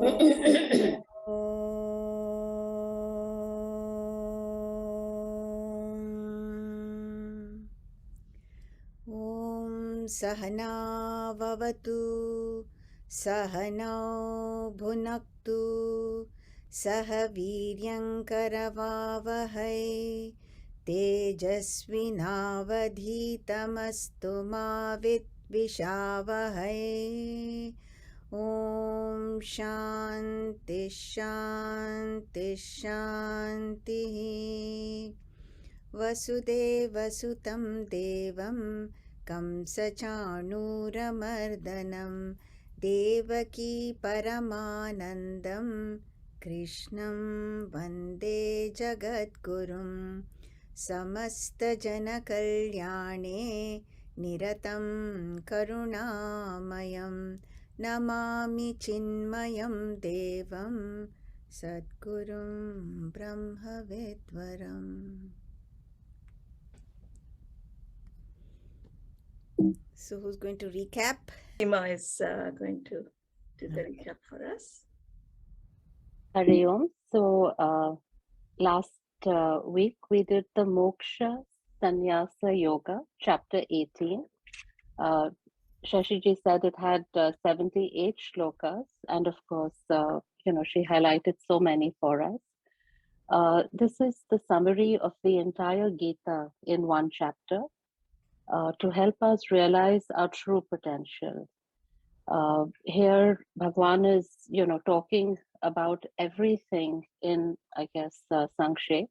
ॐ सहना भवतु सहनौ भुनक्तु सह वीर्यङ्करवावहै तेजस्विनावधीतमस्तु मा विद्विषावहै ॐ शान्ति शान्ति शान्तिः वसुदेवसुतं देवं कंसचाणूरमर्दनं देवकी परमानन्दं कृष्णं वन्दे जगद्गुरुं समस्तजनकल्याणे निरतं करुणामयं नमामि चिन्मयं देवं सद्गुरुं ब्रह्मविद्वरम्. So who's going to recap? Hima is going to do the recap for us. Hari Om. So last week we did the Moksha Sannyasa Yoga, chapter 18. Shashi ji said it had 78 shlokas, and of course, she highlighted so many for us. This is the summary of the entire Gita in one chapter to help us realize our true potential. Here, Bhagwan is, talking about everything in, I guess, Sankshet.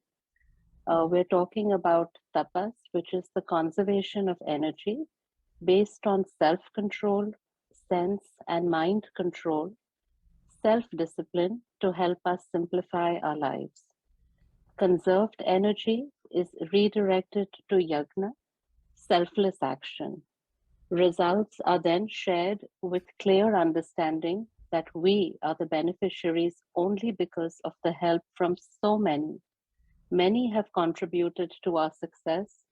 We're talking about tapas, which is the conservation of energy based on self-control, sense and mind control, self-discipline to help us simplify our lives. Conserved energy is redirected to yajna, selfless action. Results are then shared with clear understanding that we are the beneficiaries only because of the help from so many. Many have contributed to our success.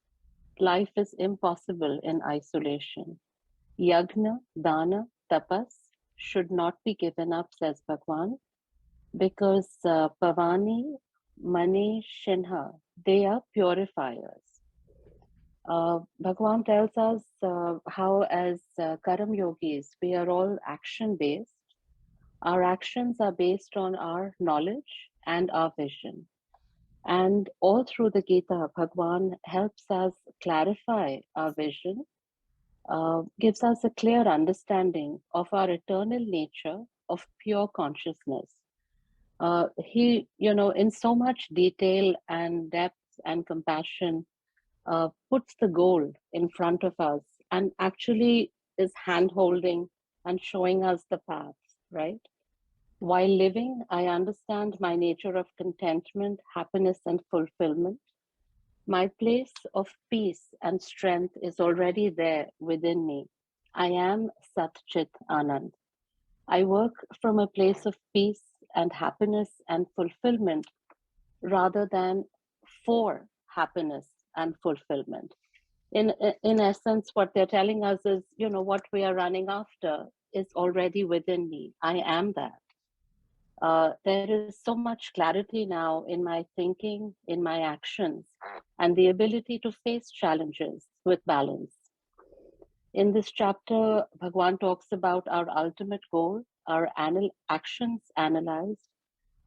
Life is impossible in isolation. Yagna, dana, tapas should not be given up, says Bhagwan, because Pavani, Mani, Shinha, they are purifiers. Bhagwan tells us how as Karam Yogis, we are all action-based. Our actions are based on our knowledge and our vision. And all through the Gita, Bhagwan helps us clarify our vision, gives us a clear understanding of our eternal nature of pure consciousness. He, in so much detail and depth and compassion, puts the goal in front of us and actually is hand-holding and showing us the path, right? While living, I understand my nature of contentment, happiness, and fulfillment. My place of peace and strength is already there within me. I am Sat Chit Anand. I work from a place of peace and happiness and fulfillment rather than for happiness and fulfillment. In essence, what they're telling us is, what we are running after is already within me. I am that. There is so much clarity now in my thinking, in my actions, and the ability to face challenges with balance. In this chapter, Bhagwan talks about our ultimate goal, our actions analyzed,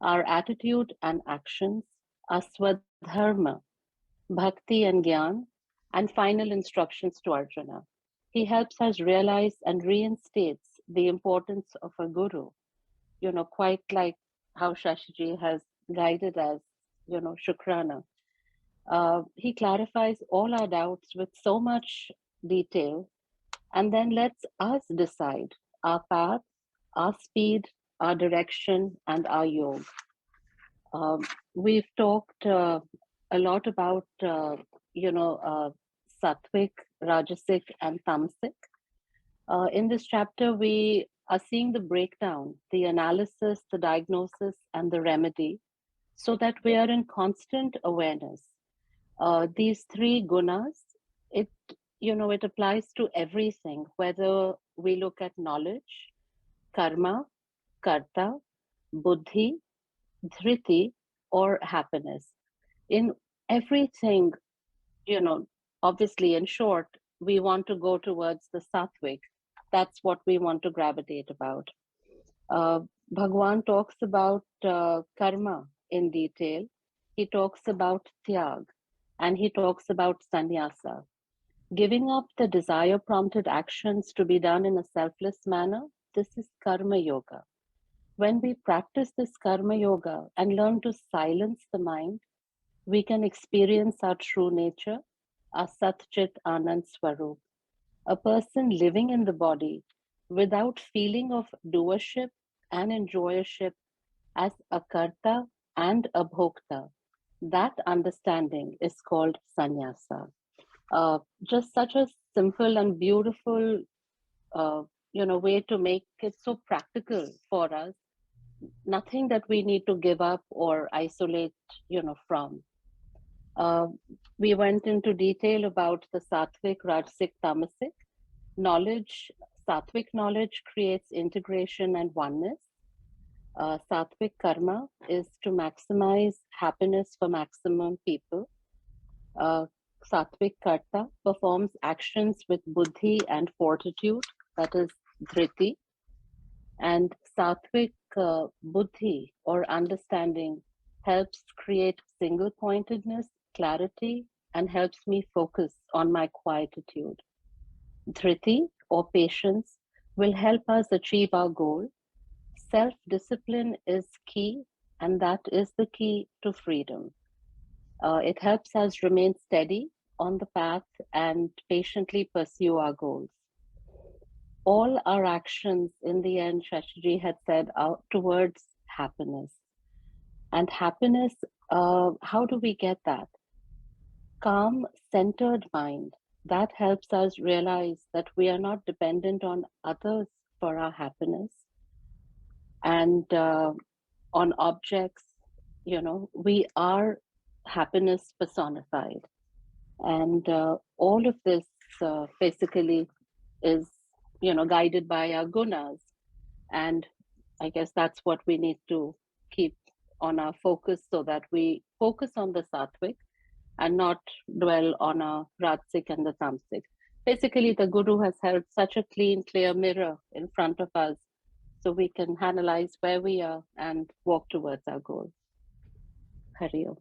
our attitude and actions, our swadharma, bhakti and gyan, and final instructions to Arjuna. He helps us realize and reinstates the importance of a guru, quite like how Shashiji has guided us, Shukrana. He clarifies all our doubts with so much detail and then lets us decide our path, our speed, our direction, and our yoga. We've talked a lot about, sattvic, rajasic, and tamasic. In this chapter, we are seeing the breakdown, the analysis, the diagnosis, and the remedy, so that we are in constant awareness. These three gunas, it applies to everything, whether we look at knowledge, karma, karta, buddhi, dhriti, or happiness. In everything, you know, obviously, in short, we want to go towards the sattvic. That's what we want to gravitate about. Uh, Bhagwan talks about karma in detail. He talks about tyag, and he talks about sannyasa. Giving up the desire prompted actions to be done in a selfless manner, this is karma yoga. When we practice this karma yoga and learn to silence the mind, we can experience our true nature, our Satchit Anand Swarup. A person living in the body without feeling of doership and enjoyership as a karta and a bhokta. That understanding is called sannyasa. Just such a simple and beautiful, uh, way to make it so practical for us. Nothing that we need to give up or isolate, from. Uh, we went into detail about the sattvic, rajasic, tamasic. Knowledge, sattvic knowledge creates integration and oneness. Sattvic karma is to maximize happiness for maximum people. Uh, Sattvic karta performs actions with buddhi and fortitude, that is dhriti. And sattvic buddhi or understanding helps create single pointedness, clarity, and helps me focus on my quietude. Dhriti or patience will help us achieve our goal. Self discipline is key, and that is the key to freedom. It helps us remain steady on the path and patiently pursue our goals. All our actions, in the end, Shashiji had said, are towards happiness. And happiness, how do we get that? Calm, centered mind. That helps us realize that we are not dependent on others for our happiness and on objects. We are happiness personified. And all of this basically is, guided by our gunas. And I guess that's what we need to keep on our focus so that we focus on the sattvic and not dwell on our rajasic and the tamasic. Basically, the Guru has held such a clean, clear mirror in front of us so we can analyze where we are and walk towards our goal. Hari Om.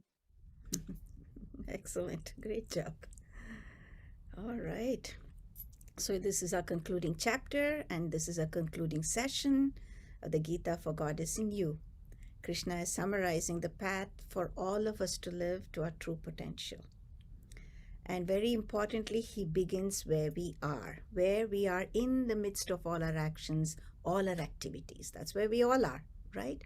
Excellent. Great job. All right. So this is our concluding chapter, and this is a concluding session of the Gita for God is in You. Krishna is summarizing the path for all of us to live to our true potential. And very importantly, he begins where we are in the midst of all our actions, all our activities. That's where we all are, right?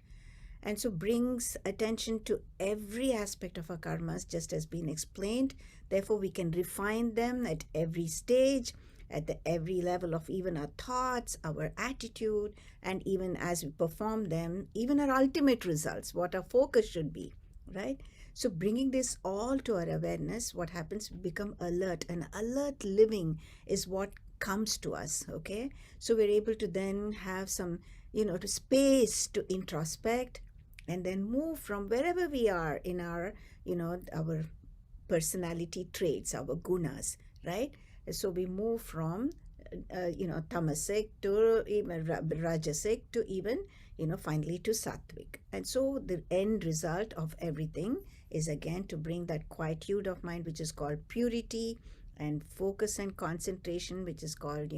And so brings attention to every aspect of our karmas, just as been explained. Therefore, we can refine them at every stage, at every level of even our thoughts, our attitude, and even as we perform them, even our ultimate results, what our focus should be, right? So bringing this all to our awareness, what happens? We become alert, and alert living is what comes to us, okay? So we're able to then have some, to space to introspect and then move from wherever we are in our, our personality traits, our gunas, right? So we move from, tamasic to even rajasic to even, finally to sattvic. And so the end result of everything is again to bring that quietude of mind, which is called purity, and focus and concentration, which is called,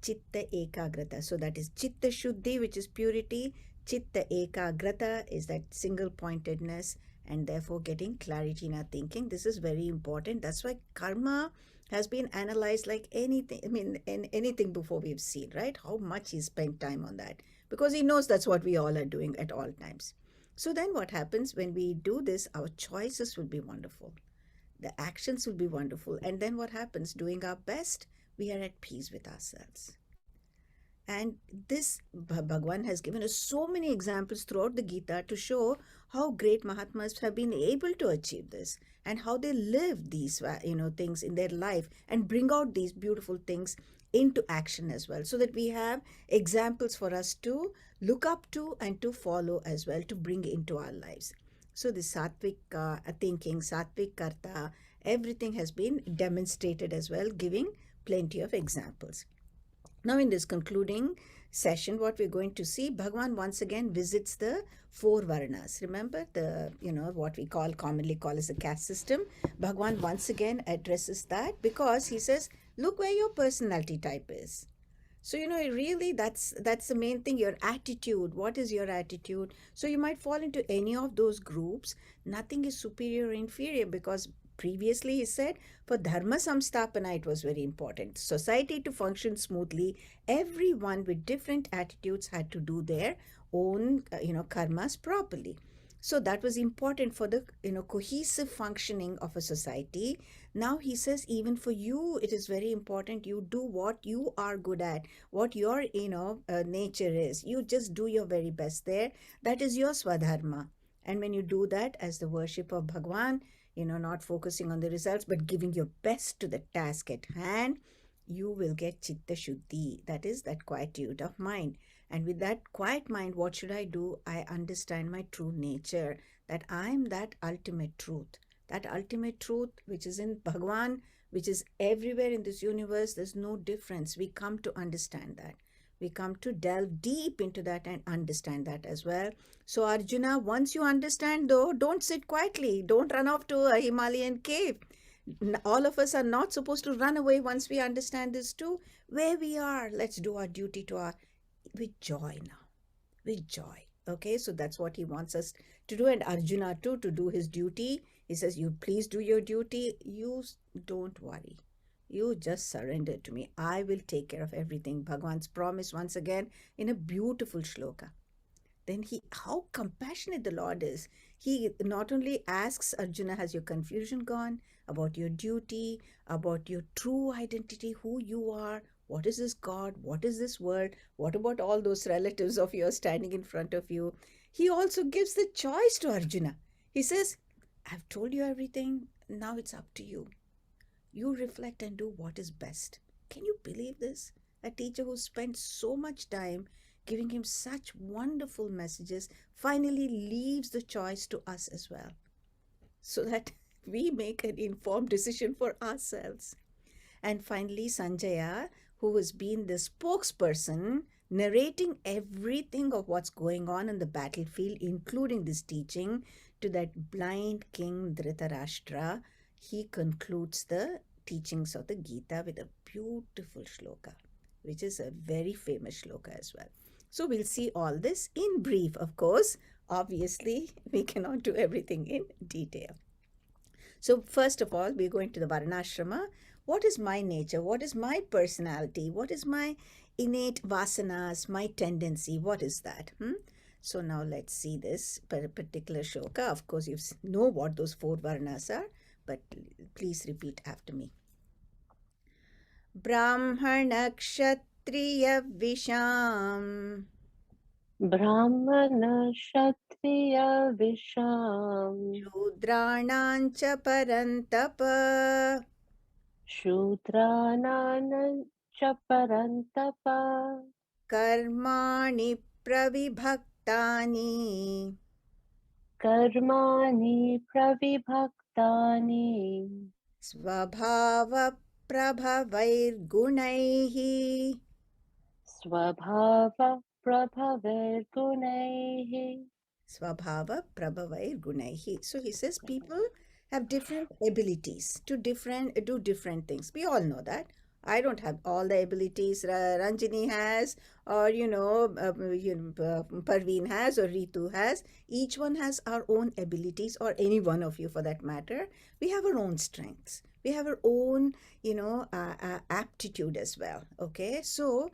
chitta ekagrata. So that is chitta shuddhi, which is purity. Chitta ekagrata is that single pointedness, and therefore getting clarity in our thinking. This is very important. That's why karma has been analyzed like anything. I mean, anything before we've seen, right? How much he spent time on that, because he knows that's what we all are doing at all times. So then what happens when we do this? Our choices will be wonderful. The actions will be wonderful. And then what happens? Doing our best, we are at peace with ourselves. And this Bhagwan has given us so many examples throughout the Gita to show how great Mahatmas have been able to achieve this and how they live these things in their life and bring out these beautiful things into action as well, so that we have examples for us to look up to and to follow as well, to bring into our lives. So the sattvic thinking, sattvic karta, everything has been demonstrated as well, giving plenty of examples. Now, in this concluding session, what we're going to see, Bhagwan once again visits the four varnas. Remember the, what we commonly call as the caste system. Bhagwan once again addresses that, because he says, look where your personality type is. So, really that's the main thing, your attitude. What is your attitude? So you might fall into any of those groups. Nothing is superior or inferior, because previously he said for dharma samstapana it was very important. Society to function smoothly, everyone with different attitudes had to do their own karmas properly. So that was important for the cohesive functioning of a society. Now he says, even for you it is very important you do what you are good at, what your nature is. You just do your very best there. That is your swadharma. And when you do that as the worship of Bhagwan, not focusing on the results but giving your best to the task at hand, you will get chitta shuddhi, that is that quietude of mind. And with that quiet mind, what should I do? I understand my true nature, that I am that ultimate truth. That ultimate truth which is in Bhagwan, which is everywhere in this universe. There's no difference. We come to understand that. We come to delve deep into that and understand that as well. So Arjuna, once you understand though, don't sit quietly. Don't run off to a Himalayan cave. All of us are not supposed to run away once we understand this too. Where we are, let's do our duty with joy now. With joy. Okay, so that's what he wants us to do. And Arjuna too, to do his duty. He says, you please do your duty. You don't worry. You just surrender to me. I will take care of everything. Bhagwan's promise once again in a beautiful shloka. Then how compassionate the Lord is. He not only asks Arjuna, has your confusion gone about your duty, about your true identity, who you are, what is this God, what is this world, what about all those relatives of yours standing in front of you. He also gives the choice to Arjuna. He says, I've told you everything, now it's up to you. You reflect and do what is best. Can you believe this? A teacher who spent so much time giving him such wonderful messages finally leaves the choice to us as well, so that we make an informed decision for ourselves. And finally, Sanjaya, who has been the spokesperson narrating everything of what's going on in the battlefield, including this teaching, to that blind king Dhritarashtra, he concludes the teachings of the Gita with a beautiful shloka, which is a very famous shloka as well. So we'll see all this in brief, of course. Obviously, we cannot do everything in detail. So first of all, we're going to the Varnashrama. What is my nature? What is my personality? What is my innate vasanas, my tendency? What is that? So now let's see this particular shloka. Of course, you know what those four varnas are, but please repeat after me. Brahmana kshatriya visham. Brahmana Kshatriya Visham Shudranam cha parantapa. Shudranana Chaparantapa Karmani pravibhaktani. Karmani Pravibhaktani Svabhava prabhavair gunaihi. Swabhava Prabhaver Gunaihi. Svabhava prabhavair gunaihi. So he says people have different abilities to do different things. We all know that. I don't have all the abilities Ranjani has, or Parveen has, or Ritu has. Each one has our own abilities, or any one of you for that matter. We have our own strengths. We have our own, aptitude as well. Okay, so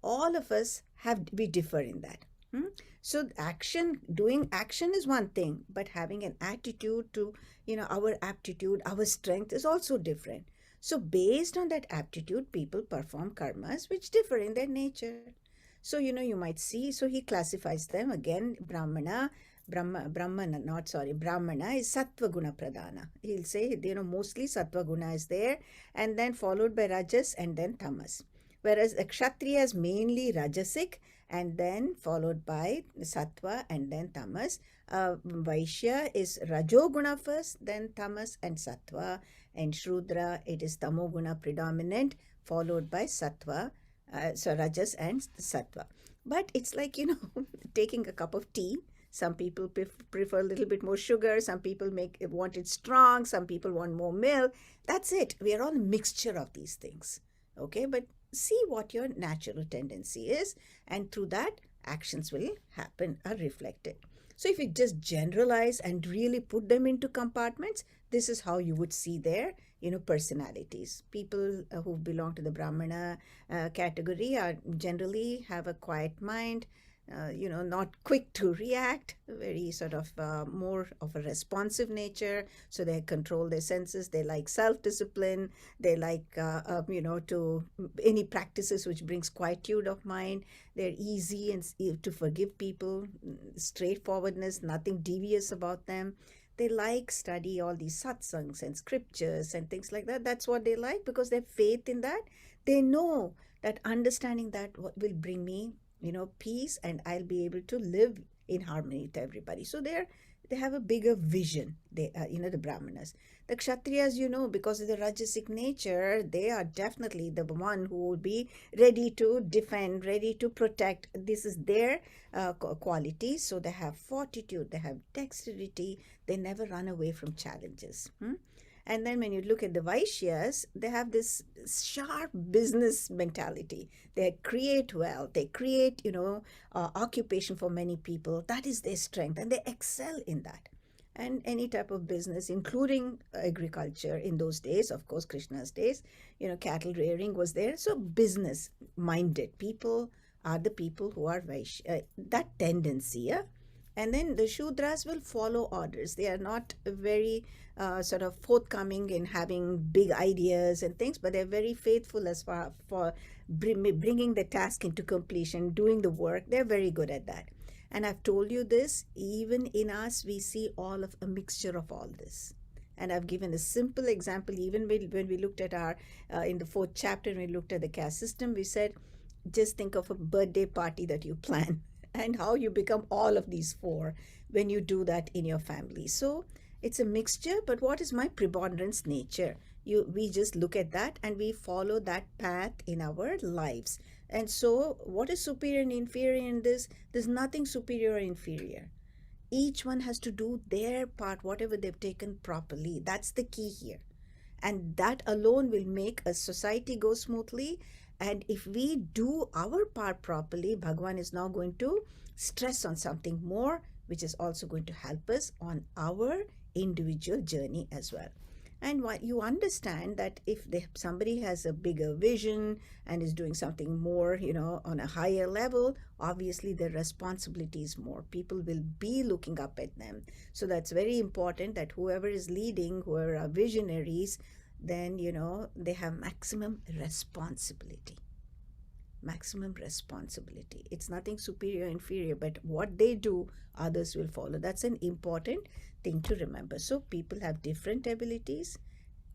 all of us we differ in that. So doing action is one thing, but having an attitude to, our aptitude, our strength is also different. So based on that aptitude, people perform karmas which differ in their nature. So, you might see, so he classifies them again. Brahmana is sattva guna pradana. He'll say, mostly sattva guna is there, and then followed by rajas and then tamas. Whereas the Kshatriya is mainly Rajasic and then followed by Sattva and then Tamas. Vaishya is Rajoguna first, then Tamas and Sattva. And Shrudra, it is Tamoguna predominant, followed by Sattva, so Rajas and Sattva. But it's like, taking a cup of tea. Some people prefer a little bit more sugar. Some people want it strong. Some people want more milk. That's it. We are all a mixture of these things. Okay, but see what your natural tendency is, and through that, actions will happen, are reflected. So if you just generalize and really put them into compartments, this is how you would see their personalities. People who belong to the Brahmana category are generally have a quiet mind, not quick to react, very sort of more of a responsive nature. So they control their senses. They like self-discipline. They like, to any practices which brings quietude of mind. They're easy and to forgive people, straightforwardness, nothing devious about them. They like study all these satsangs and scriptures and things like that. That's what they like because they have faith in that. They know that understanding that will bring me peace, and I'll be able to live in harmony with everybody. So they have a bigger vision. They the Brahmanas. The Kshatriyas, because of the Rajasic nature, they are definitely the one who will be ready to defend, ready to protect. This is their quality. So they have fortitude, they have dexterity, they never run away from challenges. And then when you look at the Vaishyas, they have this sharp business mentality. They create wealth, they create, occupation for many people. That is their strength, and they excel in that. And any type of business, including agriculture in those days, of course, Krishna's days, cattle rearing was there. So business minded people are the people who are Vaishya, that tendency, yeah? And then the Shudras will follow orders. They are not very sort of forthcoming in having big ideas and things, but they're very faithful as far for bringing the task into completion, doing the work. They're very good at that. And I've told you this, even in us, we see all of a mixture of all this. And I've given a simple example, even when we looked at in the 4th chapter, when we looked at the caste system, we said, just think of a birthday party that you plan and how you become all of these 4 when you do that in your family. So it's a mixture, but what is my preponderance nature? We just look at that and we follow that path in our lives. And so what is superior and inferior in this? There's nothing superior or inferior. Each one has to do their part, whatever they've taken properly. That's the key here. And that alone will make a society go smoothly. And if we do our part properly, Bhagwan is now going to stress on something more, which is also going to help us on our individual journey as well. And what you understand that if somebody has a bigger vision and is doing something more, on a higher level, obviously their responsibility is more. People will be looking up at them. So that's very important that whoever is leading, whoever are visionaries, then, they have maximum responsibility. Maximum responsibility. It's nothing superior, inferior, but what they do, others will follow. That's an important thing to remember. So people have different abilities,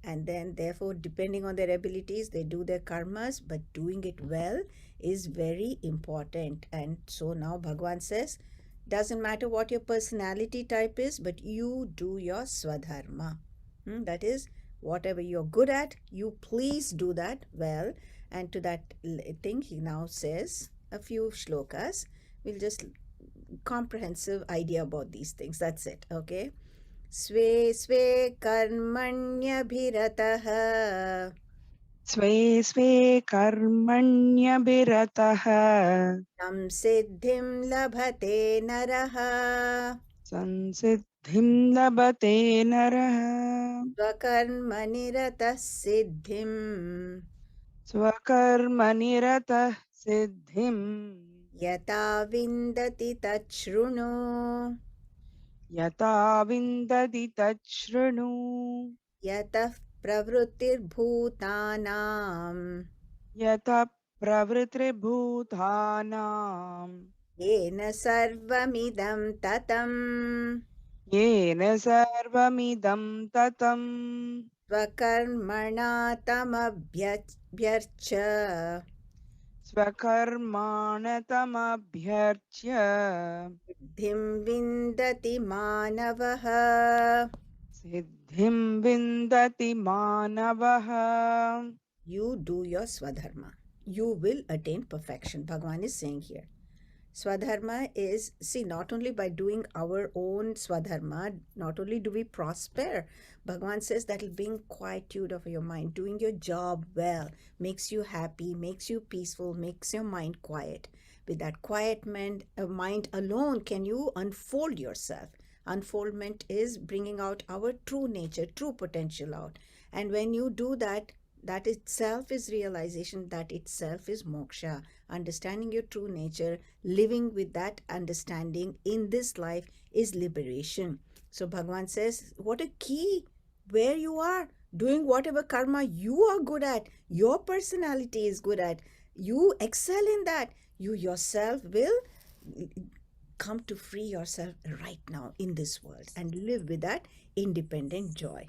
and then therefore, depending on their abilities, they do their karmas, but doing it well is very important. And so now Bhagwan says, doesn't matter what your personality type is, but you do your swadharma. That is, whatever you're good at, you please do that well. And to that thing, he now says a few shlokas. We'll just comprehensive idea about these things. That's it. Okay. Sve sve karmanyabhiratah स्वे स्वे कर्मण्यभिरतः tam siddhim labhate naraha संसिद्धिं लभते नरः swakarmaniratah siddhim स्वकर्मनिरतः सिद्धिं yata vindati tachrunu यथा विन्दति तच्छृणु yatah pravrutirбhूतानां यतः प्रवृत्तिर्भूतानां येन सर्वमिदं ततं येन सर्वमिदं ततम् स्वकर्मणा तमभ्यर्च्य स्वकर्माणतमभ्यर्च्य सिद्धिं विन्दति मानवः. सिद्धिं विन्दति मानवः. You do your swadharma. You will attain perfection. Bhagavan is saying here. Swadharma is, see, not only by doing our own swadharma, not only do we prosper, Bhagavan says that will bring quietude of your mind. Doing your job well makes you happy, makes you peaceful, makes your mind quiet. With that quiet mind alone can you unfold yourself. Unfoldment is bringing out our true nature, true potential out. And when you do that, that itself is realization, that itself is moksha. Understanding your true nature, living with that understanding in this life is liberation. So Bhagavan says, what a key where you are, doing whatever karma you are good at, your personality is good at, you excel in that, you yourself will come to free yourself right now in this world and live with that independent joy.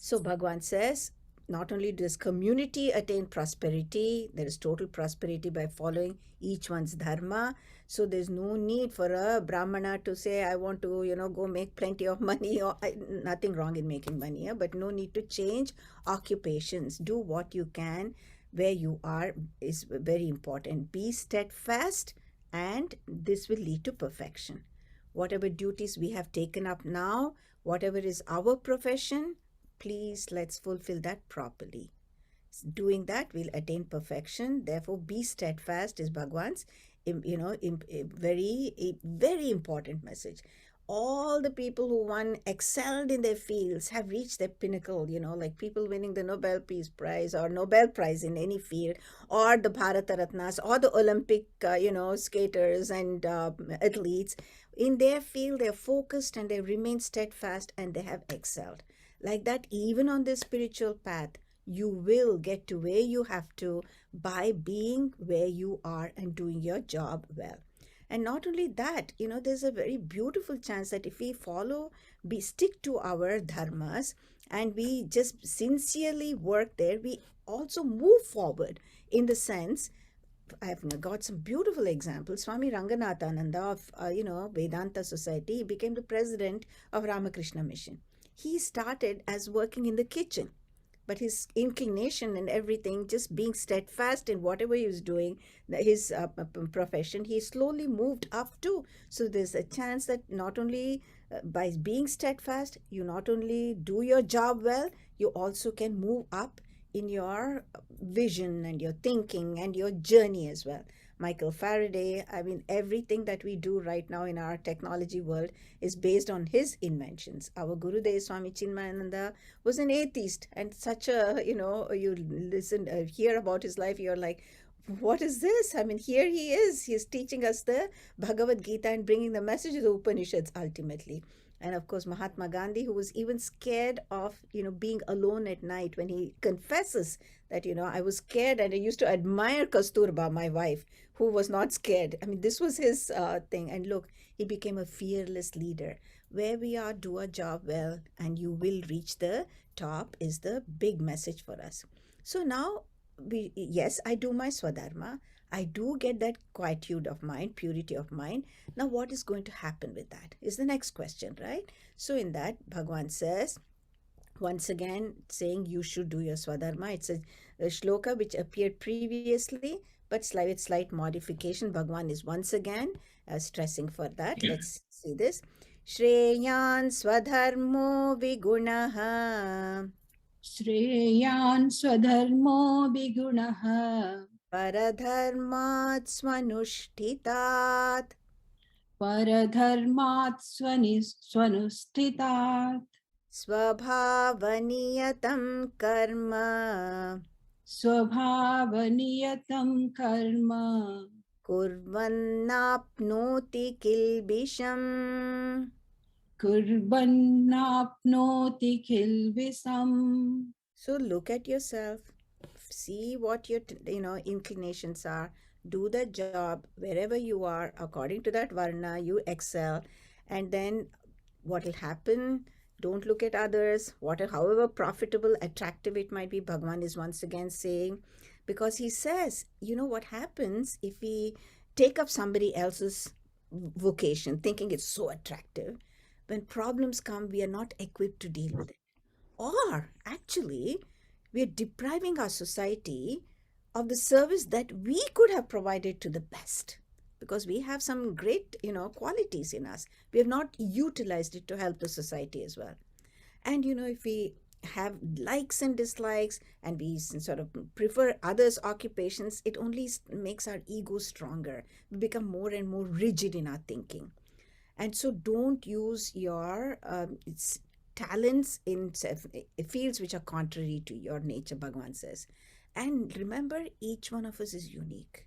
So Bhagavan says, not only does community attain prosperity, there is total prosperity by following each one's dharma. So there's no need for a brahmana to say, I want to, go make plenty of money, or nothing wrong in making money, but no need to change occupations. Do what you can where you are is very important. Be steadfast, and this will lead to perfection. Whatever duties we have taken up now, whatever is our profession, please let's fulfill that properly. Doing that will attain perfection. Therefore, be steadfast is Bhagwan's very important message. All the people who excelled in their fields have reached their pinnacle, like people winning the Nobel Peace Prize or Nobel Prize in any field, or the Bharata Ratnas, or the Olympic skaters and athletes. In their field, they're focused and they remain steadfast and they have excelled. Like that, even on this spiritual path, you will get to where you have to by being where you are and doing your job well. And not only that, there's a very beautiful chance that if we stick to our dharmas and we just sincerely work there, we also move forward in the sense, I've got some beautiful examples. Swami Ranganathananda of, Vedanta Society, he became the president of Ramakrishna Mission. He started as working in the kitchen, but his inclination and everything, just being steadfast in whatever he was doing, his profession, he slowly moved up too. So there's a chance that not only by being steadfast, you not only do your job well, you also can move up in your vision and your thinking and your journey as well. Michael Faraday, everything that we do right now in our technology world is based on his inventions. Our Gurudev Swami Chinmayananda was an atheist, and such a, you hear about his life, you're like, what is this? Here he is. He's teaching us the Bhagavad Gita and bringing the message of the Upanishads ultimately. And of course, Mahatma Gandhi, who was even scared of, being alone at night, when he confesses that, I was scared and I used to admire Kasturba, my wife, who was not scared. This was his thing. And look, he became a fearless leader. Where we are, do our job well, and you will reach the top is the big message for us. So now, yes, I do my Swadharma. I do get that quietude of mind, purity of mind. Now, what is going to happen with that is the next question, right? So in that, Bhagavan says, once again, saying you should do your Swadharma. It's a shloka which appeared previously, but with slight modification. Bhagavan is once again stressing for that. Let's see this. Shreyan Swadharmo Vigunaha. श्रेयान् स्वधर्मो विगुणः Paradharmat Swanushtitat. परधर्मात् स्वनुष्ठितात् Swabhavaniyatam karma. स्वभावनियतं कर्म Kurvannapnoti kilbisham. कुर्वन्नाप्नोति किल्बिषम्. So look at yourself. See what your inclinations are. Do the job wherever you are. According to that varna, you excel. And then what will happen? Don't look at others. However profitable, attractive it might be, Bhagavan is once again saying, because he says, what happens if we take up somebody else's vocation, thinking it's so attractive? When problems come, we are not equipped to deal with it. Or actually, we are depriving our society of the service that we could have provided to the best, because we have some great, qualities in us. We have not utilized it to help the society as well. And if we have likes and dislikes, and we sort of prefer others' occupations, it only makes our ego stronger. We become more and more rigid in our thinking. And so don't use your talents in fields which are contrary to your nature, Bhagavan says. And remember, each one of us is unique.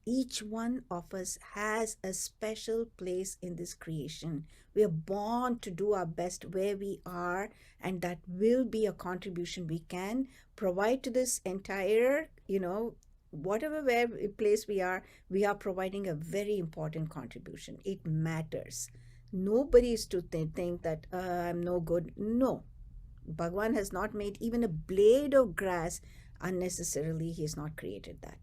Each one of us has a special place in this creation. We are born to do our best where we are, and that will be a contribution we can provide to this entire, whatever place we are providing a very important contribution. It matters. Nobody is to think that I'm no good. No. Bhagwan has not made even a blade of grass unnecessarily. He has not created that.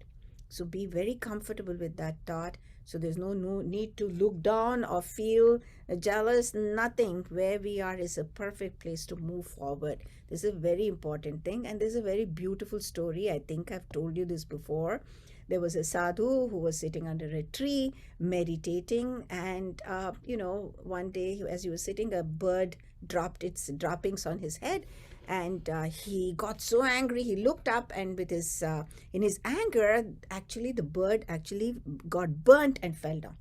So be very comfortable with that thought. So there's no need to look down or feel jealous, nothing. Where we are is a perfect place to move forward. This is a very important thing. And there's a very beautiful story. I think I've told you this before. There was a sadhu who was sitting under a tree meditating, and one day as he was sitting, a bird dropped its droppings on his head, and he got so angry. He looked up, and with his in his anger, actually the bird actually got burnt and fell down.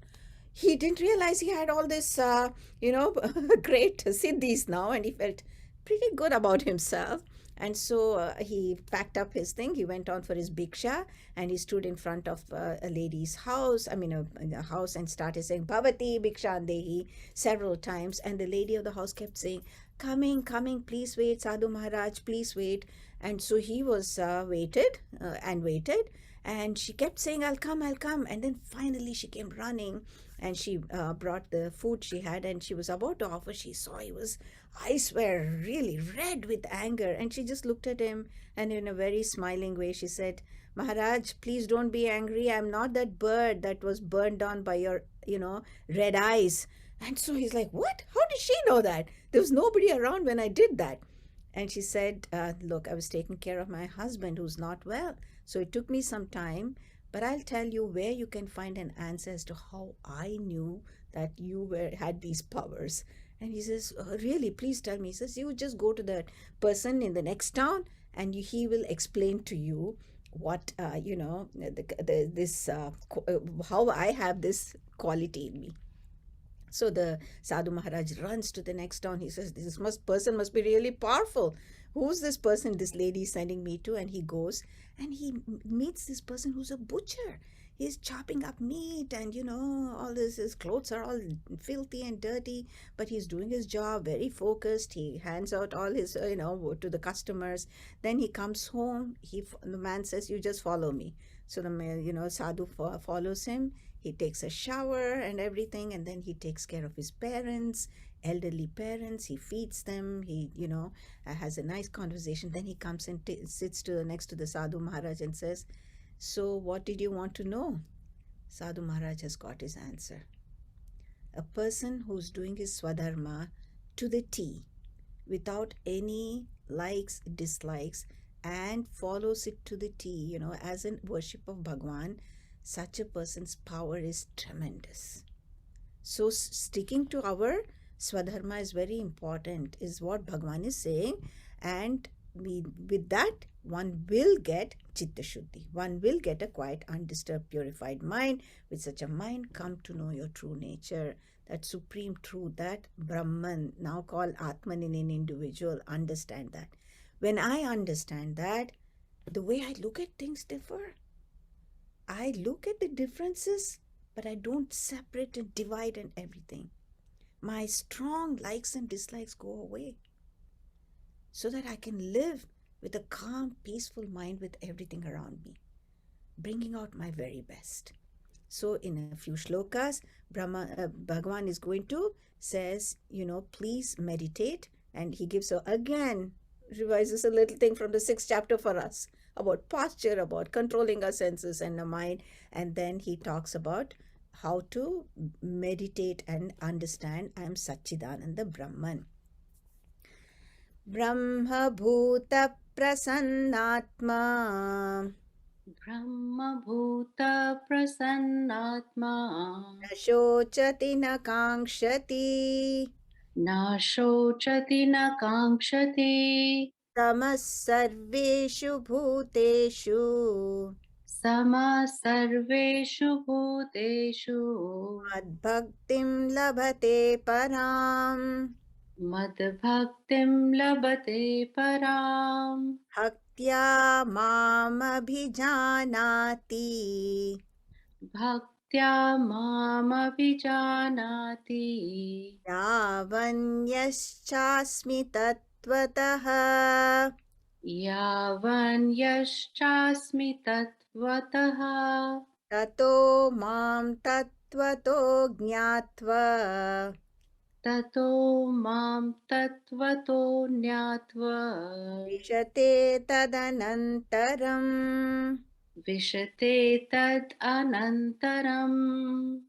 He didn't realize he had all this great siddhis now, and he felt pretty good about himself. And so he packed up his thing. He went on for his bhiksha, and he stood in front of a lady's house, a house, and started saying, Bhavati Bhikshandehi, several times. And the lady of the house kept saying, coming, please wait, Sadhu Maharaj, please wait. And so he was waited, and she kept saying, I'll come. And then finally she came running, and she brought the food she had, and she was about to offer. She saw his eyes were really red with anger, and she just looked at him, and in a very smiling way she said, Maharaj, please don't be angry. I'm not that bird that was burned down by your red eyes. And so he's like, what? How did she know that? There was nobody around when I did that. And she said, look, I was taking care of my husband who's not well. So it took me some time, but I'll tell you where you can find an answer as to how I knew that you had these powers. And he says, really, please tell me. He says, you just go to that person in the next town, and he will explain to you what, how I have this quality in me. So the Sadhu Maharaj runs to the next town. He says, this person must be really powerful. Who's this person this lady is sending me to? And he goes, and he meets this person who's a butcher. He's chopping up meat, and all this, his clothes are all filthy and dirty, but he's doing his job very focused. He hands out all his to the customers. Then he comes home. The man says, you just follow me. So the sadhu follows him. He takes a shower and everything, and then he takes care of his parents, elderly parents. He feeds them. He has a nice conversation. Then he comes and sits next to the Sadhu Maharaj and says, so what did you want to know? Sadhu Maharaj has got his answer. A person who's doing his swadharma to the T, without any likes, dislikes, and follows it to the T, as in worship of Bhagwan, such a person's power is tremendous. So sticking to our swadharma is very important, is what Bhagwan is saying. And with that, one will get chitta shuddhi. One will get a quiet, undisturbed, purified mind. With such a mind, come to know your true nature, that supreme truth, that Brahman, now called Atman in an individual. Understand that. When I understand that, the way I look at things differ. I look at the differences, but I don't separate and divide and everything. My strong likes and dislikes go away, so that I can live with a calm, peaceful mind with everything around me, bringing out my very best. So in a few shlokas, Bhagavan is going to says, please meditate. And he gives again revises a little thing from the 6th chapter for us about posture, about controlling our senses and the mind. And then he talks about how to meditate and understand I am Satchidananda Brahman. Brahmabhuta prasannatma Brahmabhuta prasannatma na shochati na kankshati na shochati na kankshati tamas sarveshu bhuteshu sama sarveshu bhuteshu madbhaktim labhate param madbhaktim labate param bhaktya mamabhijanati bhaktya mamabhijanati yavanyaschasmi tatvatah yavan yaschasmi tatvataha tato mam tatvato jnatva tato mam tatvato nyatva vishate tadanantaram. vishate tad anantaram.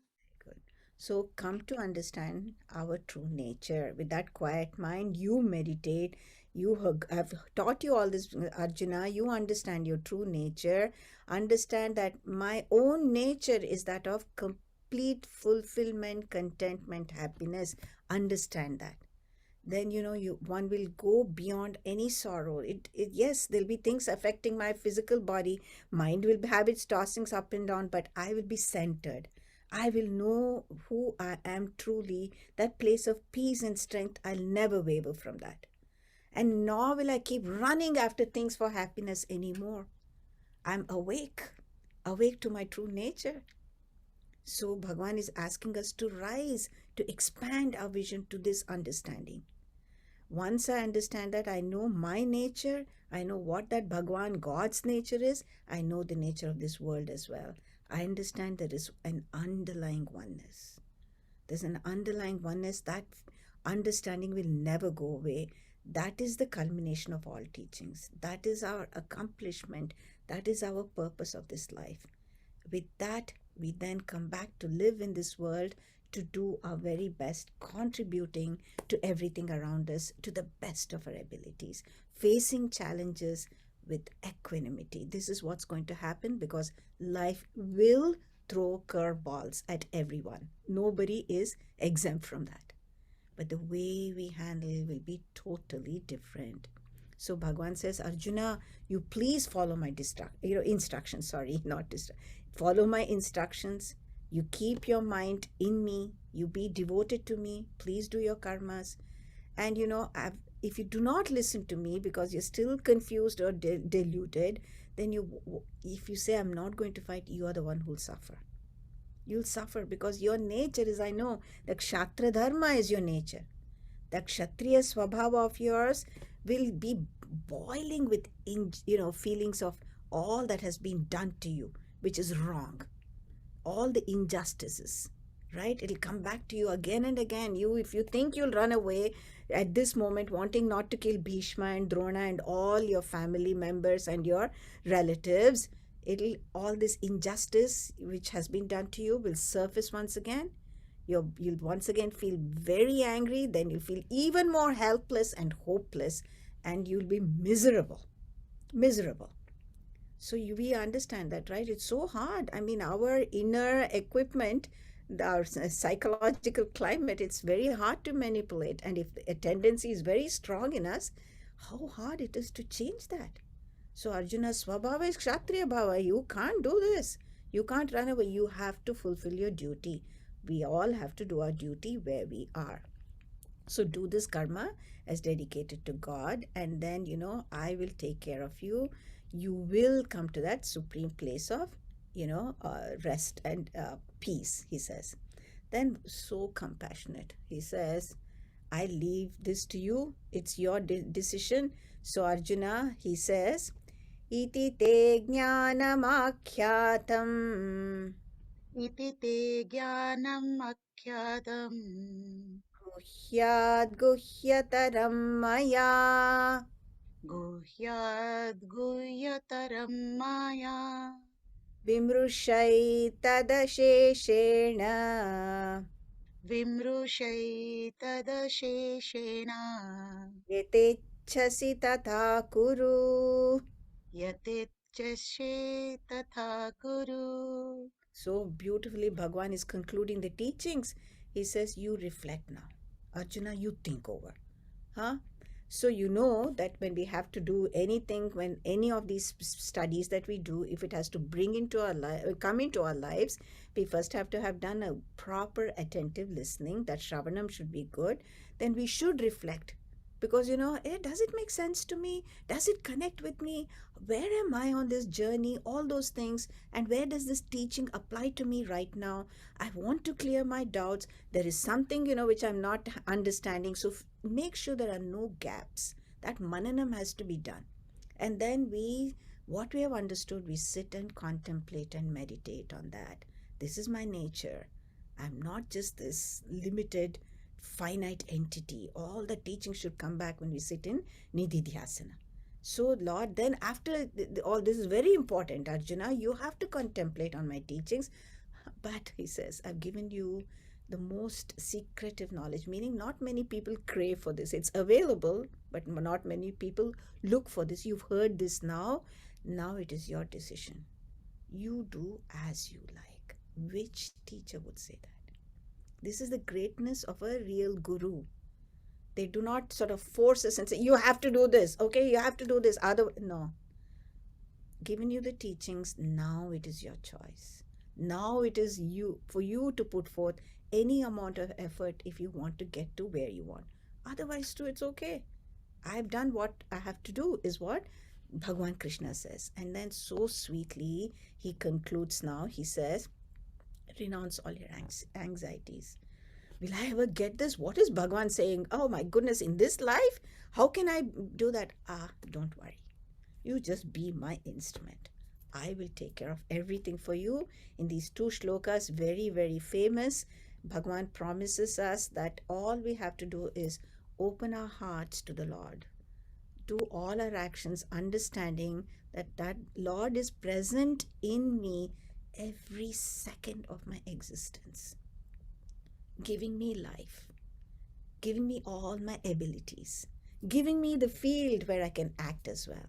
Good. So come to understand our true nature. With that quiet mind, you meditate. I've taught you all this, Arjuna. You understand your true nature. Understand that my own nature is that of complete fulfillment, contentment, happiness. Understand that. Then one will go beyond any sorrow. Yes, there'll be things affecting my physical body. Mind will have its tossings up and down, but I will be centered. I will know who I am truly. That place of peace and strength, I'll never waver from that. And nor will I keep running after things for happiness anymore. I'm awake to my true nature. So Bhagavan is asking us to rise, to expand our vision to this understanding. Once I understand that, I know my nature, I know what that Bhagavan, God's nature is, I know the nature of this world as well. I understand there is an underlying oneness. There's an underlying oneness. That understanding will never go away. That is the culmination of all teachings. That is our accomplishment. That is our purpose of this life. With that, we then come back to live in this world, to do our very best, contributing to everything around us to the best of our abilities, facing challenges with equanimity. This is what's going to happen, because life will throw curveballs at everyone. Nobody is exempt from that. But the way we handle it will be totally different. So Bhagavan says, Arjuna, you please follow my instructions. Sorry, not follow my instructions. You keep your mind in me. You be devoted to me. Please do your karmas. And if you do not listen to me because you're still confused or deluded, then if you say, I'm not going to fight, you are the one who'll suffer. You'll suffer because your nature is, I know, the Kshatriya Dharma is your nature. The Kshatriya Swabhava of yours will be boiling with feelings of all that has been done to you, which is wrong. All the injustices, right? It'll come back to you again and again. If you think you'll run away at this moment, wanting not to kill Bhishma and Drona and all your family members and your relatives, all this injustice which has been done to you will surface once again. You'll once again feel very angry. Then you'll feel even more helpless and hopeless, and you'll be miserable. So we understand that, right? It's so hard. I mean, our inner equipment, our psychological climate, it's very hard to manipulate. And if a tendency is very strong in us, how hard it is to change that. So Arjuna's Swabhava is Kshatriya Bhava. You can't do this. You can't run away. You have to fulfill your duty. We all have to do our duty where we are. So do this karma as dedicated to God, and then, I will take care of you. You will come to that supreme place of, rest and peace, he says. Then so compassionate. He says, I leave this to you. It's your decision. So Arjuna, he says, Iti te jnanamakyatam इति ते ज्ञानम् अख्यातम् guhyat guhyataram maya गुह्याद् गुह्यतरं माया विमृशै तदशेषेण विमृशैतदशेषेण यतेच्छसि तथा कुरु. यतेच्छसे तथा कुरु. So beautifully, Bhagwan is concluding the teachings. He says, you reflect now. Arjuna, you think over. Huh? So you know that when we have to do anything, when any of these studies that we do, if it has to bring into our life, come into our lives, we first have to have done a proper attentive listening. That Shravanam should be good. Then we should reflect. Because, does it make sense to me? Does it connect with me? Where am I on this journey? All those things. And where does this teaching apply to me right now? I want to clear my doubts. There is something, which I'm not understanding. So make sure there are no gaps. That mananam has to be done. And then what we have understood, we sit and contemplate and meditate on that. This is my nature. I'm not just this limited finite entity. All the teaching should come back when we sit in Nididhyasana. So Lord, then after all this is very important, Arjuna, you have to contemplate on my teachings. But he says, I've given you the most secretive knowledge, meaning not many people crave for this. It's available, but not many people look for this. You've heard this now. Now it is your decision. You do as you like. Which teacher would say that? This is the greatness of a real guru. They do not sort of force us and say, you have to do this. Okay, you have to do this. No. Given you the teachings, now it is your choice. Now it is for you to put forth any amount of effort if you want to get to where you want. Otherwise, too, it's okay. I've done what I have to do, is what Bhagwan Krishna says. And then so sweetly, he concludes now. He says, renounce all your anxieties. Will I ever get this? What is Bhagwan saying? Oh my goodness, in this life, how can I do that? Don't worry. You just be my instrument. I will take care of everything for you. In these two shlokas, very, very famous, Bhagwan promises us that all we have to do is open our hearts to the Lord. Do all our actions, understanding that Lord is present in me every second of my existence, giving me life, giving me all my abilities, giving me the field where I can act as well.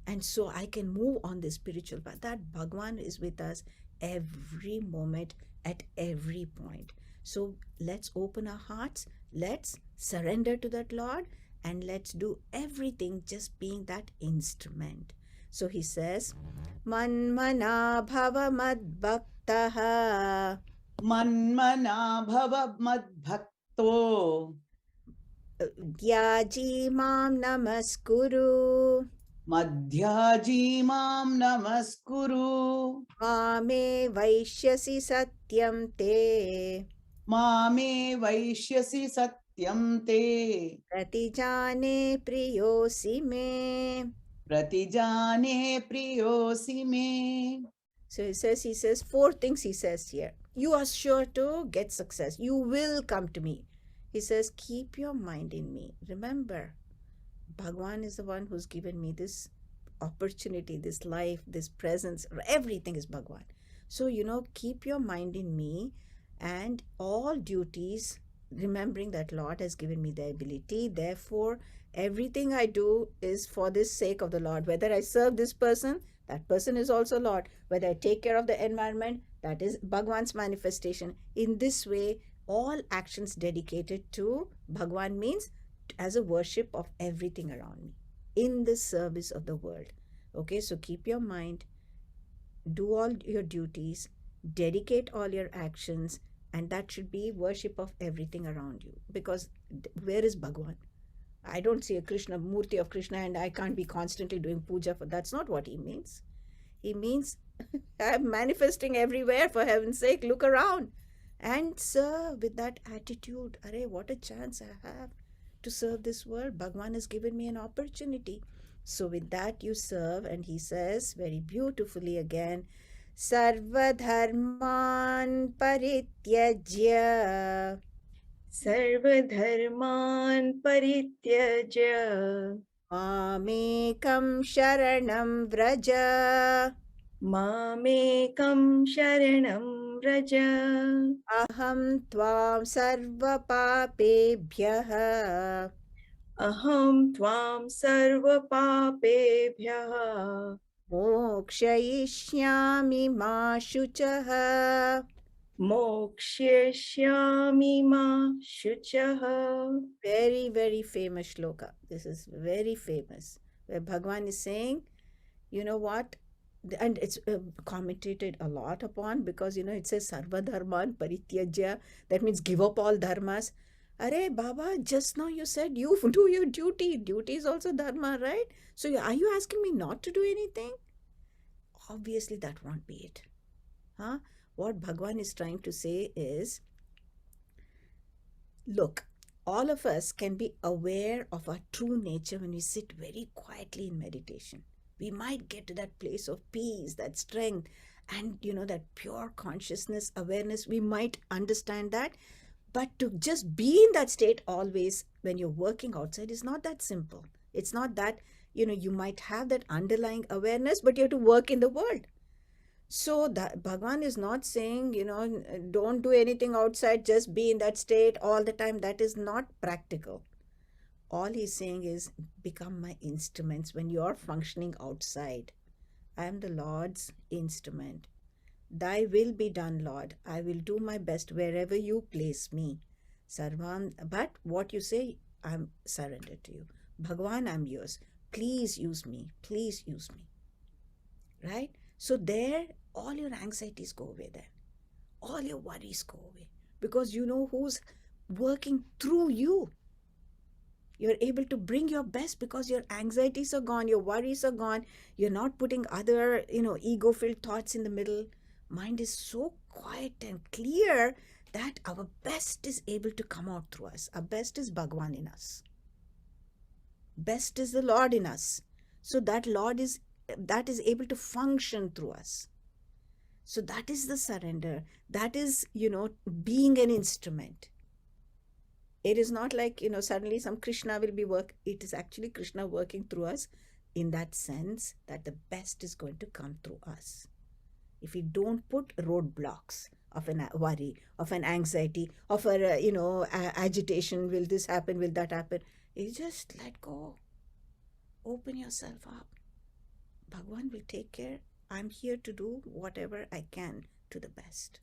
And so I can move on this spiritual path. That Bhagwan is with us every moment, at every point. So let's open our hearts, let's surrender to that Lord, and let's do everything just being that instrument. So he says, Manmana bhava madbhaktaha मन्मना भव मद्भक्तो Dhyaji mam namaskuru मध्याजी मां नमस्कुरु Mame vaishyasi satyam te मामे वैश्यसि सत्यं ते Pratijane priyosi me. प्रतिजाने प्रियोऽसि may. So he says 4 things he says here. You are sure to get success. You will come to me. He says, keep your mind in me. Remember, Bhagwan is the one who's given me this opportunity, this life, this presence. Everything is Bhagwan. So, keep your mind in me, and all duties, remembering that Lord has given me the ability. Therefore, everything I do is for this sake of the Lord. Whether I serve this person, that person is also Lord. Whether I take care of the environment, that is Bhagwan's manifestation. In this way, all actions dedicated to Bhagwan means as a worship of everything around me, in the service of the world. Okay, so keep your mind, do all your duties, dedicate all your actions, and that should be worship of everything around you. Because where is Bhagwan? I don't see a Krishna, Murti of Krishna, and I can't be constantly doing puja for. That's not what he means. He means I'm manifesting everywhere, for heaven's sake. Look around and serve with that attitude. Arey, what a chance I have to serve this world. Bhagwan has given me an opportunity. So with that you serve, and he says very beautifully again, Sarvadharman parityajya सर्वधर्मान् परित्यज्य Mamekam sharanam vraja. Mamekam sharanam vraja. Aham tvam sarva papebhyah Aham tvam sarva papebhyah mokshayishyami ma shuchah. mokshishyami ma shuchah. Very, very famous shloka. This is very famous. Where Bhagwan is saying, you know what? And it's commentated a lot upon because, it says Sarva Dharman Parityajya. That means give up all dharmas. Arey, Baba, just now you said you do your duty. Duty is also dharma, right? So are you asking me not to do anything? Obviously, that won't be it. Huh? What Bhagwan is trying to say is, look, all of us can be aware of our true nature when we sit very quietly in meditation. We might get to that place of peace, that strength, and that pure consciousness, awareness. We might understand that. But to just be in that state always when you're working outside is not that simple. It's not that, you might have that underlying awareness, but you have to work in the world. So that Bhagwan is not saying, don't do anything outside, just be in that state all the time. That is not practical. All he's saying is become my instruments when you're functioning outside. I am the Lord's instrument. Thy will be done, Lord. I will do my best wherever you place me. Sarvam, but what you say, I'm surrendered to you. Bhagwan, I'm yours. Please use me. Please use me. Right? So there, all your anxieties go away there. All your worries go away. Because you know who's working through you. You're able to bring your best because your anxieties are gone, your worries are gone. You're not putting other, ego-filled thoughts in the middle. Mind is so quiet and clear that our best is able to come out through us. Our best is Bhagwan in us. Best is the Lord in us. So that is able to function through us. So that is the surrender. That is, being an instrument. It is not like, suddenly some Krishna will be it is actually Krishna working through us in that sense that the best is going to come through us. If we don't put roadblocks of an worry, of an anxiety, of a, agitation, will this happen, will that happen? You just let go. Open yourself up. Bhagwan will take care. I'm here to do whatever I can to the best.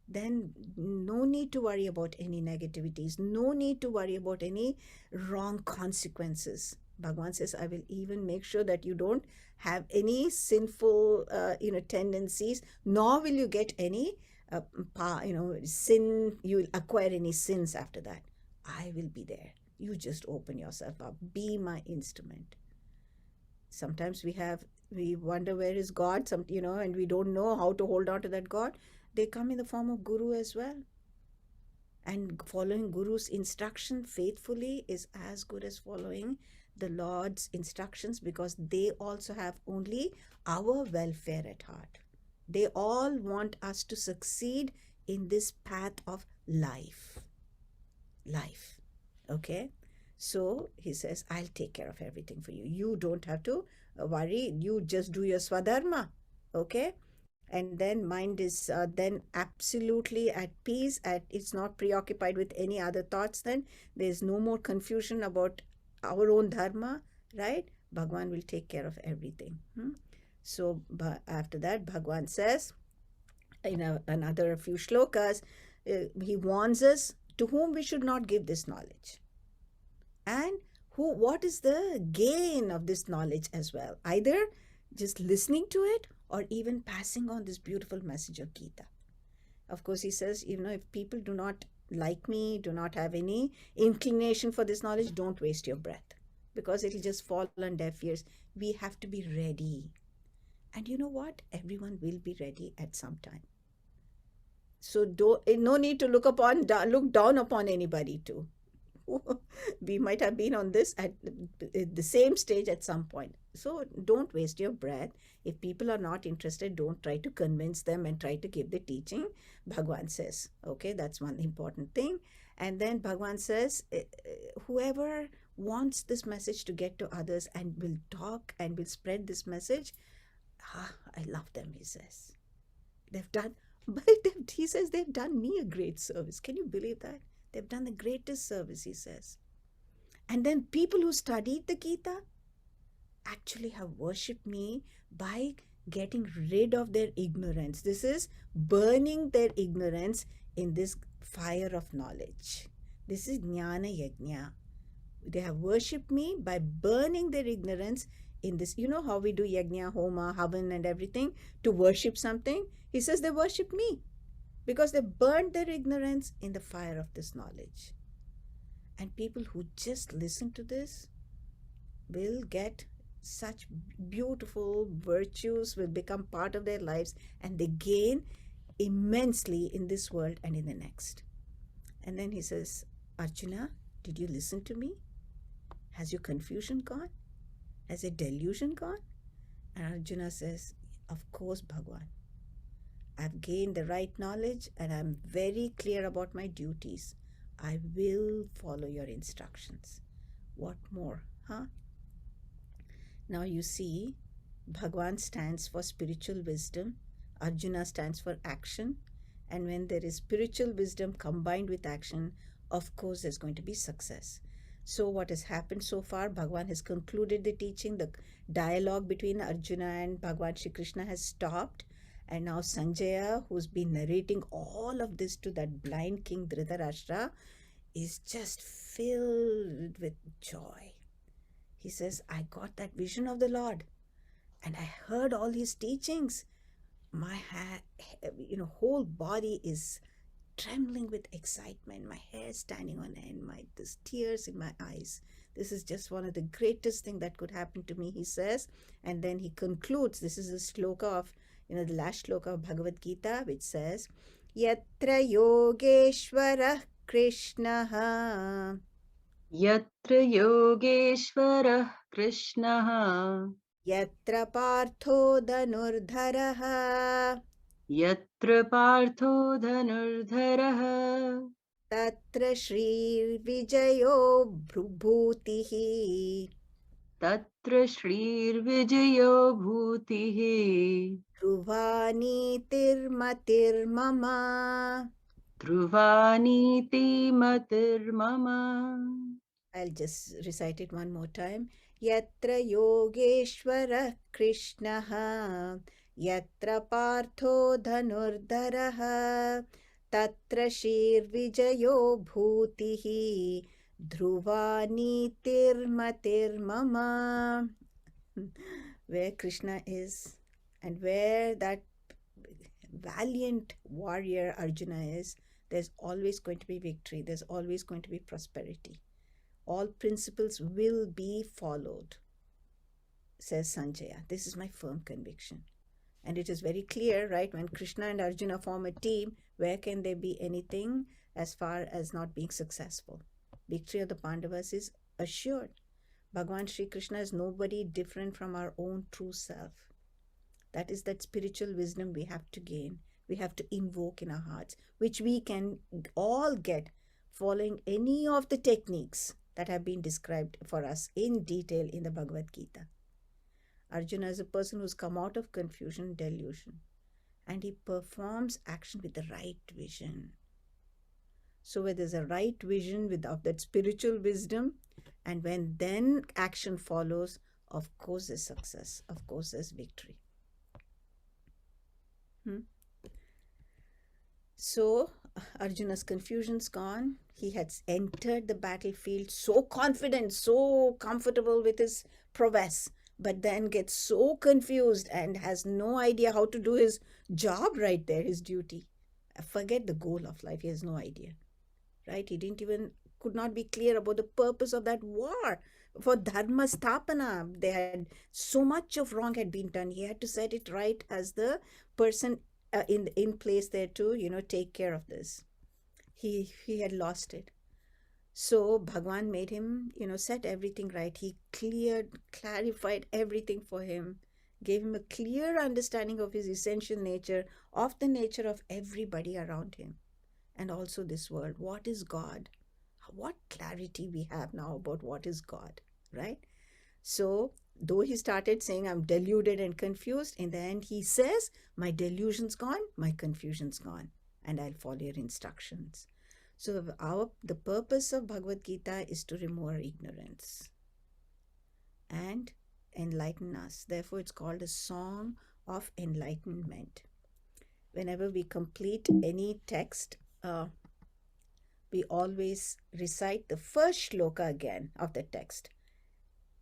Then no need to worry about any negativities. No need to worry about any wrong consequences. Bhagwan says, I will even make sure that you don't have any sinful, tendencies, nor will you get any, sin, you will acquire any sins after that. I will be there. You just open yourself up. Be my instrument. Sometimes we wonder where is God, and we don't know how to hold on to that God. They come in the form of Guru as well. And following Guru's instruction faithfully is as good as following the Lord's instructions, because they also have only our welfare at heart. They all want us to succeed in this path of life. Life. Okay? So he says, I'll take care of everything for you. You don't have to worry. You just do your swadharma. Okay? And then mind is then absolutely at peace. It's not preoccupied with any other thoughts. Then there's no more confusion about our own dharma, right? Bhagwan will take care of everything. So after that, Bhagwan says, in another few shlokas, he warns us to whom we should not give this knowledge. And what is the gain of this knowledge as well? Either just listening to it or even passing on this beautiful message of Gita. Of course, he says, if people do not like me, do not have any inclination for this knowledge, don't waste your breath, because it'll just fall on deaf ears. We have to be ready. And you know what? Everyone will be ready at some time. So no need to look down upon anybody too. We might have been on this at the same stage at some point. So don't waste your breath. If people are not interested, don't try to convince them and try to give the teaching. Bhagwan says, okay, that's one important thing. And then Bhagwan says, whoever wants this message to get to others and will talk and will spread this message. I love them, he says. They've done, but he says they've done me a great service. Can you believe that? They've done the greatest service, he says. And then people who studied the Gita actually have worshipped me by getting rid of their ignorance. This is burning their ignorance in this fire of knowledge. This is Jnana Yajna. They have worshipped me by burning their ignorance in this. You know how we do Yajna, Homa, Havan and everything to worship something? He says they worship me because they burned their ignorance in the fire of this knowledge. And people who just listen to this will get such beautiful virtues, will become part of their lives, and they gain immensely in this world and in the next. And then he says, Arjuna, did you listen to me? Has your confusion gone? Has your delusion gone? And Arjuna says, of course, Bhagwan. I've gained the right knowledge and I'm very clear about my duties. I will follow your instructions. What more, huh? Now you see, Bhagwan stands for spiritual wisdom. Arjuna stands for action. And when there is spiritual wisdom combined with action, of course, there's going to be success. So what has happened so far, Bhagwan has concluded the teaching. The dialogue between Arjuna and Bhagwan Shri Krishna has stopped. And now Sanjaya, who's been narrating all of this to that blind king Dhritarashtra, is just filled with joy. He says, I got that vision of the Lord and I heard all his teachings. My whole body is trembling with excitement. My hair standing on end. There's tears in my eyes. This is just one of the greatest things that could happen to me, he says. And then he concludes. This is a sloka of, the last sloka of Bhagavad Gita, which says, Yatra Yogeshwara Krishnaha. Yatra Yogeshwarah Krishnaha. Yatra Partho Dhanurdharaha. Yatra Partho Dhanurdharaha. Tatra Shri Vijayo Bhutihi. Tatra Shrir Vijayo Bhutihi. Dhruvani Tirmatir Mama. Dhruvani Matir Mama. I'll just recite it one more time. Yatra Yogeshwara Krishnaha. Yatra Partho Dhanurdharaha. Tatra Shir Vijayo Bhutihi. Dhruvani Tirmatir Mama. Where Krishna is and where that valiant warrior Arjuna is, there's always going to be victory. There's always going to be prosperity. All principles will be followed, says Sanjaya. This is my firm conviction. And it is very clear, right? When Krishna and Arjuna form a team, where can there be anything as far as not being successful? Victory of the Pandavas is assured. Bhagavan Sri Krishna is nobody different from our own true self. That is that spiritual wisdom we have to gain. We have to invoke in our hearts, which we can all get following any of the techniques that have been described for us in detail in the Bhagavad Gita. Arjuna is a person who's come out of confusion, delusion, and he performs action with the right vision. So where there's a right vision of that spiritual wisdom, and when then action follows, of course there's success, of course there's victory. So Arjuna's confusion's gone. He had entered the battlefield so confident, so comfortable with his prowess, but then gets so confused and has no idea how to do his job right there, his duty. Forget the goal of life. He has no idea, right? He could not be clear about the purpose of that war. For Dharma Sthapana, they had so much of wrong had been done. He had to set it right as the person in place there to, take care of this. He had lost it. So Bhagwan made him, set everything right. He clarified everything for him, gave him a clear understanding of his essential nature, of the nature of everybody around him, and also this world. What is God? what clarity we have now about what is God, right? So, though he started saying, I'm deluded and confused, in the end he says, my delusion's gone, my confusion's gone, and I'll follow your instructions. So, the purpose of Bhagavad Gita is to remove our ignorance and enlighten us. Therefore, it's called a song of enlightenment. Whenever we complete any text, we always recite the first shloka again of the text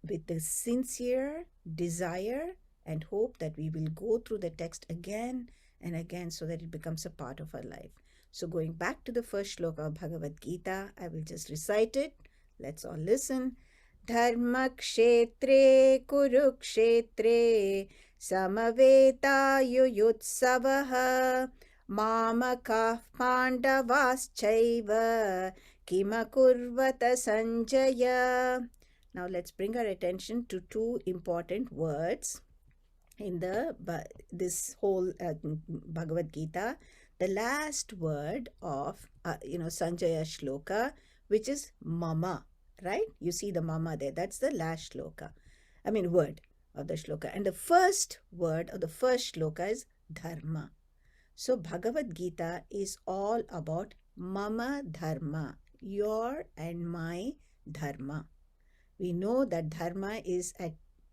with the sincere desire and hope that we will go through the text again and again so that it becomes a part of our life. So going back to the first shloka of Bhagavad Gita, I will just recite it. Let's all listen. Dharma kshetre kurukshetre samaveta yuyutsavaha mamakah pandavaschaiva kimakurvata sanjaya. Now let's bring our attention to two important words in this whole Bhagavad Gita. The last word of Sanjaya shloka, which is mama, right? You see the mama there. That's the last shloka. Word of the shloka. And the first word of the first shloka is dharma. So Bhagavad Gita is all about mama dharma, your and my dharma. We know that dharma is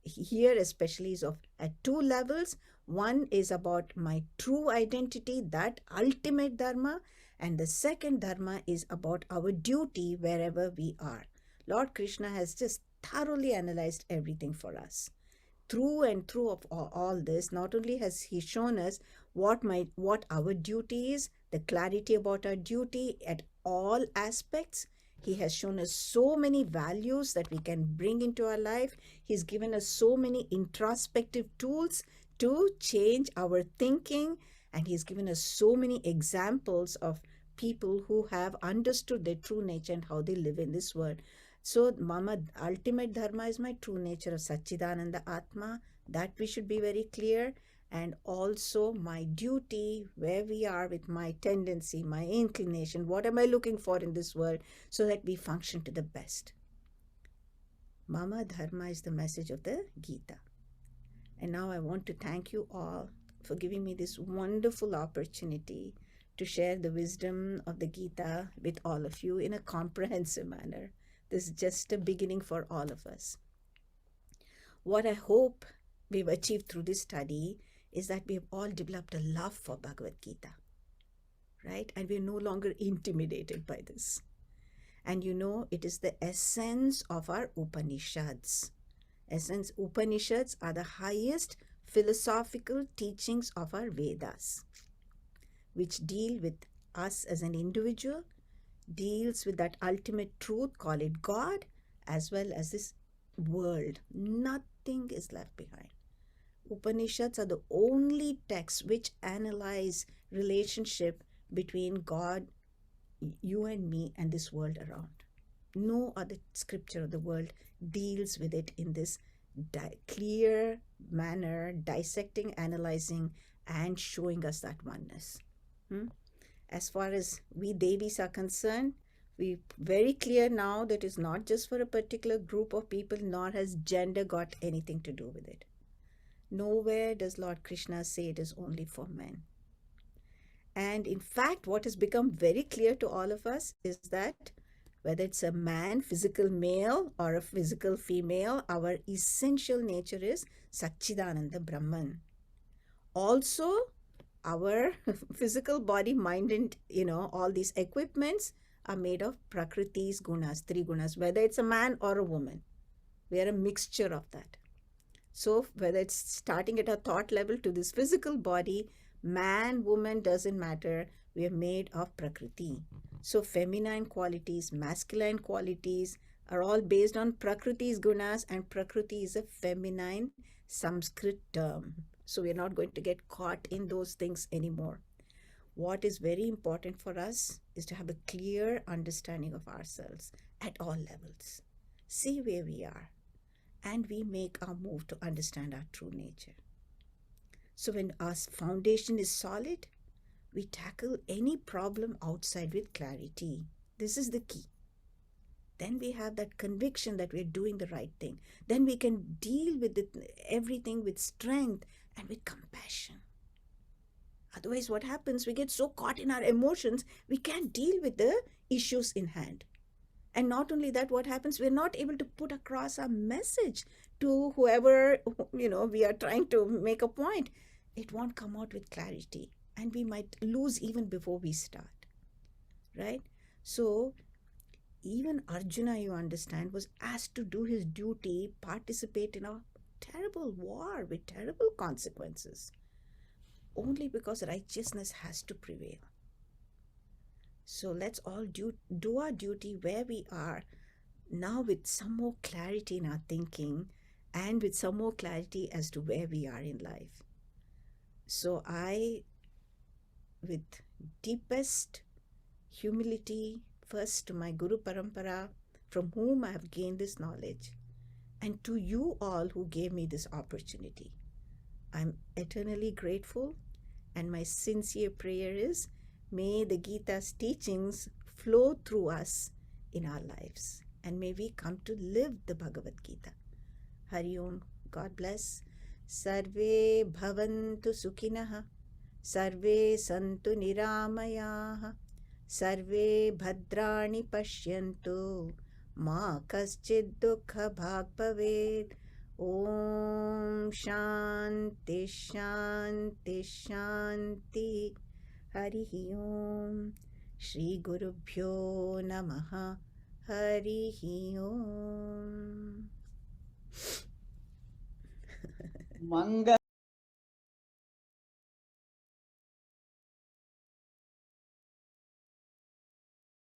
especially at two levels. One is about my true identity, that ultimate dharma, and the second dharma is about our duty wherever we are. Lord Krishna has just thoroughly analyzed everything for us. Through and through of all this, not only has he shown us what our duty is, the clarity about our duty at all aspects, he has shown us so many values that we can bring into our life. He's given us so many introspective tools to change our thinking, and he's given us so many examples of people who have understood their true nature and how they live in this world. So, Mama, ultimate dharma is my true nature of Satchidananda Atma. That we should be very clear. And also my duty, where we are with my tendency, my inclination, what am I looking for in this world, so that we function to the best. Mama Dharma is the message of the Gita. And now I want to thank you all for giving me this wonderful opportunity to share the wisdom of the Gita with all of you in a comprehensive manner. This is just a beginning for all of us. What I hope we've achieved through this study is that we have all developed a love for Bhagavad Gita, right? And we're no longer intimidated by this. And it is the essence of our Upanishads. Upanishads are the highest philosophical teachings of our Vedas, which deal with us as an individual, deals with that ultimate truth, call it God, as well as this world. Nothing is left behind. Upanishads are the only texts which analyze relationship between God, you and me, and this world around. No other scripture of the world deals with it in this clear manner, dissecting, analyzing, and showing us that oneness. As far as we Devis are concerned, we're very clear now that it's not just for a particular group of people, nor has gender got anything to do with it. Nowhere does Lord Krishna say it is only for men. And in fact, what has become very clear to all of us is that whether it's a man, physical male, or a physical female, our essential nature is Satchidananda Brahman. Also, our physical body, mind, and all these equipments are made of Prakriti's gunas, three gunas, whether it's a man or a woman. We are a mixture of that. So whether it's starting at a thought level to this physical body, man, woman, doesn't matter. We are made of Prakriti. So feminine qualities, masculine qualities are all based on Prakriti's gunas, and Prakriti is a feminine Sanskrit term. So we are not going to get caught in those things anymore. What is very important for us is to have a clear understanding of ourselves at all levels. See where we are, and we make our move to understand our true nature. So when our foundation is solid, we tackle any problem outside with clarity. This is the key. then we have that conviction that we're doing the right thing. Then we can deal with everything with strength and with compassion. Otherwise, what happens? We get so caught in our emotions, we can't deal with the issues in hand. And not only that, what happens? We're not able to put across our message to whoever, we are trying to make a point. It won't come out with clarity, and we might lose even before we start, right? So even Arjuna, you understand, was asked to do his duty, participate in a terrible war with terrible consequences, only because righteousness has to prevail. So let's all do our duty where we are now, with some more clarity in our thinking and with some more clarity as to where we are in life. So I, with deepest humility, first to my Guru Parampara, from whom I have gained this knowledge, and to you all who gave me this opportunity, I'm eternally grateful, and my sincere prayer is, may the Gita's teachings flow through us in our lives, and may we come to live the Bhagavad Gita. Hari Om. God bless. Sarve bhavantu sukhinah. Sarve santu niramayaah. Sarve bhadrani pashyantu. Ma kaschid dukha bhag bhavet. Om Shanti Shanti Shanti. Hari Om. Shri Gurubhyo Namaha. Hari Om. Manga